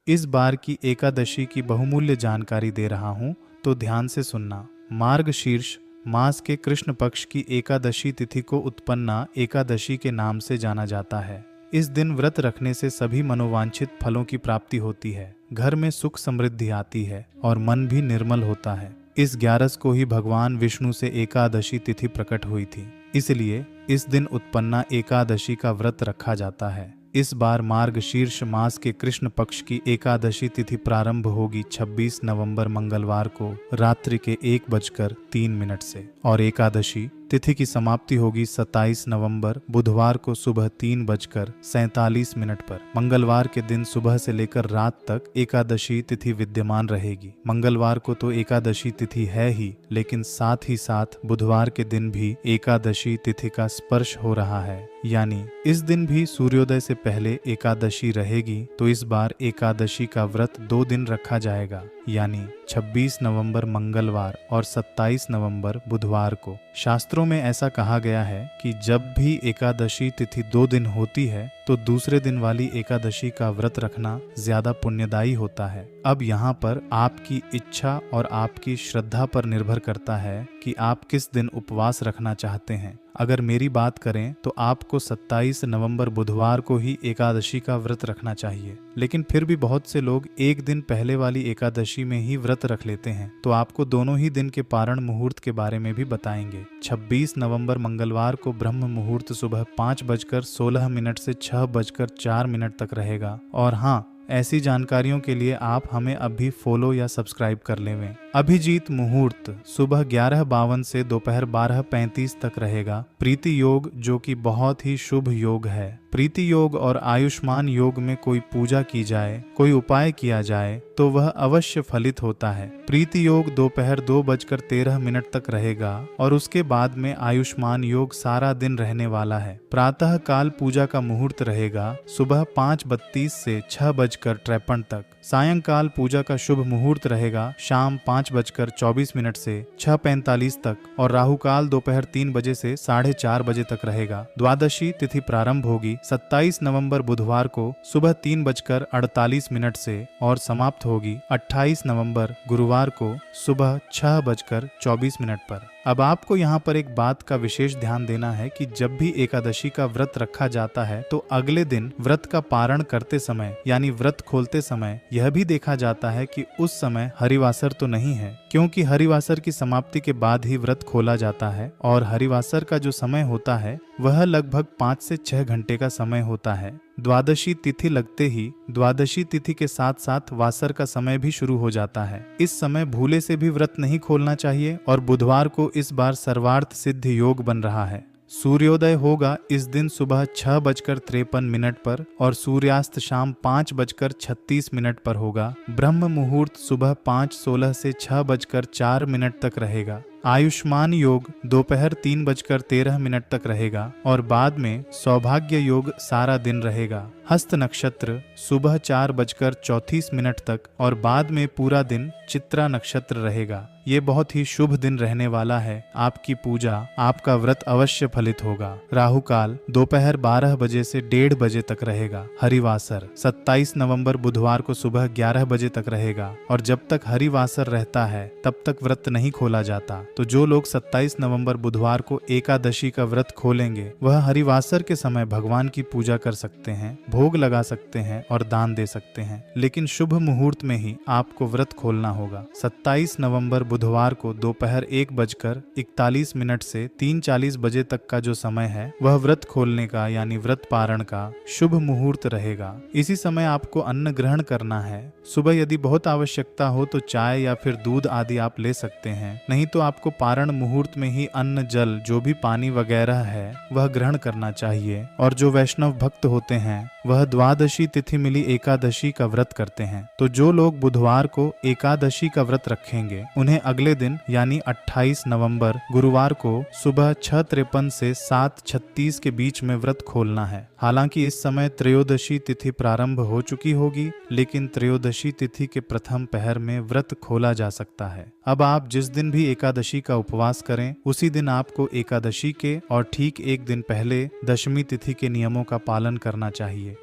इस बार की एकादशी की बहुमूल्य जानकारी दे रहा हूँ, तो ध्यान से सुनना। मार्गशीर्ष मास के कृष्ण पक्ष की एकादशी तिथि को उत्पन्ना एकादशी के नाम से जाना जाता है। इस दिन व्रत रखने से सभी मनोवांछित फलों की प्राप्ति होती है, घर में सुख समृद्धि आती है और मन भी निर्मल होता है। इस 11 को ही भगवान विष्णु से एकादशी तिथि प्रकट हुई थी, इसलिए इस दिन उत्पन्ना एकादशी का व्रत रखा जाता है। इस बार मार्गशीर्ष मास के कृष्ण पक्ष की एकादशी तिथि प्रारंभ होगी 26 नवंबर मंगलवार को रात्रि के 1:03 से और एकादशी तिथि की समाप्ति होगी 27 नवंबर बुधवार को सुबह 3:47 पर। मंगलवार के दिन सुबह से लेकर रात तक एकादशी तिथि विद्यमान रहेगी। मंगलवार को तो एकादशी तिथि है ही, लेकिन साथ ही साथ बुधवार के दिन भी एकादशी तिथि का स्पर्श हो रहा है, यानी इस दिन भी सूर्योदय से पहले एकादशी रहेगी। तो इस बार एकादशी का व्रत 2 दिन रखा जाएगा, यानी 26 नवंबर मंगलवार और 27 नवंबर बुधवार को। शास्त्रों में ऐसा कहा गया है कि जब भी एकादशी तिथि 2 दिन होती है तो दूसरे दिन वाली एकादशी का व्रत रखना ज्यादा पुण्यदायी होता है। अब यहाँ पर आपकी इच्छा और आपकी श्रद्धा पर निर्भर करता है कि आप किस दिन उपवास रखना चाहते हैं। अगर मेरी बात करें तो आपको 27 नवंबर बुधवार को ही एकादशी का व्रत रखना चाहिए, लेकिन फिर भी बहुत से लोग एक दिन पहले वाली एकादशी में ही व्रत रख लेते हैं, तो आपको दोनों ही दिन के पारण मुहूर्त के बारे में भी बताएंगे। 26 नवंबर मंगलवार को ब्रह्म मुहूर्त सुबह 5:16 से 6:04 तक रहेगा। और हाँ, ऐसी जानकारियों के लिए आप हमें अभी फॉलो या सब्सक्राइब कर लेवें। अभिजीत मुहूर्त सुबह 11:52 से दोपहर 12:35 तक रहेगा। प्रीति योग, जो कि बहुत ही शुभ योग है। प्रीति योग और आयुष्मान योग में कोई पूजा की जाए, कोई उपाय किया जाए तो वह अवश्य फलित होता है। प्रीति योग दोपहर 2:13 तक रहेगा और उसके बाद में आयुष्मान योग सारा दिन रहने वाला है। प्रातः काल पूजा का मुहूर्त रहेगा सुबह 5:32 से 6:53 तक। सायंकाल पूजा का शुभ मुहूर्त रहेगा शाम 5:24 से 6:45 तक और राहु काल दोपहर 3 बजे से 4:30 बजे तक रहेगा। द्वादशी तिथि प्रारंभ होगी 27 नवंबर बुधवार को सुबह 3:48 से और समाप्त होगी 28 नवंबर गुरुवार को सुबह 6:24 पर। अब आपको यहाँ पर एक बात का विशेष ध्यान देना है कि जब भी एकादशी का व्रत रखा जाता है तो अगले दिन व्रत का पारण करते समय यानी व्रत खोलते समय यह भी देखा जाता है कि उस समय हरिवासर तो नहीं है, क्योंकि हरिवासर की समाप्ति के बाद ही व्रत खोला जाता है और हरिवासर का जो समय होता है वह लगभग 5 से 6 घंटे का समय होता है। द्वादशी तिथि लगते ही द्वादशी तिथि के साथ साथ वासर का समय भी शुरू हो जाता है। इस समय भूले से भी व्रत नहीं खोलना चाहिए और बुधवार को इस बार सर्वार्थ सिद्ध योग बन रहा है। सूर्योदय होगा इस दिन सुबह 6:53 पर और सूर्यास्त शाम 5:36 पर होगा। ब्रह्म मुहूर्त सुबह 5:16 से 6:04 तक रहेगा। आयुष्मान योग दोपहर 3:13 तक रहेगा और बाद में सौभाग्य योग सारा दिन रहेगा। हस्त नक्षत्र सुबह 4:34 तक और बाद में पूरा दिन चित्रा नक्षत्र रहेगा। ये बहुत ही शुभ दिन रहने वाला है। आपकी पूजा, आपका व्रत अवश्य फलित होगा। राहु काल दोपहर 12 बजे से 1:30 बजे तक रहेगा। हरिवासर 27 नवंबर बुधवार को सुबह 11 बजे तक रहेगा और जब तक हरिवासर रहता है तब तक व्रत नहीं खोला जाता। तो जो लोग 27 नवंबर बुधवार को एकादशी का व्रत खोलेंगे वह हरिवासर के समय भगवान की पूजा कर सकते हैं, भोग लगा सकते हैं और दान दे सकते हैं, लेकिन शुभ मुहूर्त में ही आपको व्रत खोलना होगा। 27 नवंबर बुधवार को दोपहर 1:41 से 3:40 बजे तक का जो समय है वह व्रत खोलने का यानी व्रत पारण का शुभ मुहूर्त रहेगा। इसी समय आपको अन्न ग्रहण करना है। सुबह यदि बहुत आवश्यकता हो तो चाय या फिर दूध आदि आप ले सकते हैं, नहीं तो आपको पारण मुहूर्त में ही अन्न जल जो भी पानी वगैरह है वह ग्रहण करना चाहिए। और जो वैष्णव भक्त होते हैं वह द्वादशी तिथि मिली एकादशी का व्रत करते हैं। तो जो लोग बुधवार को एकादशी का व्रत रखेंगे उन्हें अगले दिन यानी 28 नवंबर गुरुवार को सुबह 6:53 से 7:36 के बीच में व्रत खोलना है। हालांकि इस समय त्रयोदशी तिथि प्रारंभ हो चुकी होगी, लेकिन त्रयोदशी तिथि के प्रथम पहर में व्रत खोला जा सकता है। अब आप जिस दिन भी एकादशी का उपवास करें उसी दिन आपको एकादशी के और ठीक एक दिन पहले दशमी तिथि के नियमों का पालन करना चाहिए।